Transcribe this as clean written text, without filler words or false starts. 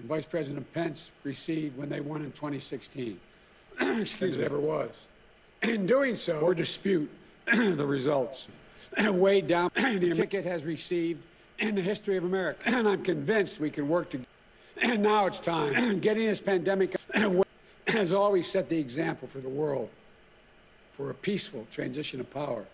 Vice President Pence received when they won in 2016. Excuse me, ever was. In doing so, or dispute the results weighed down the ticket has received in the history of America. And I'm convinced we can work together. And now it's time. Getting this pandemic has always set the example for the world for a peaceful transition of power.